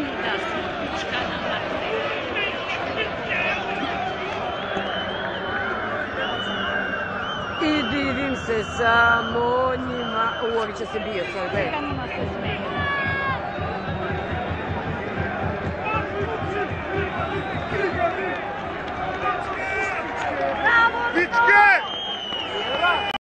da su puška na mrtve. I divim se samo njima. Ovi će se bio sad, gledaj.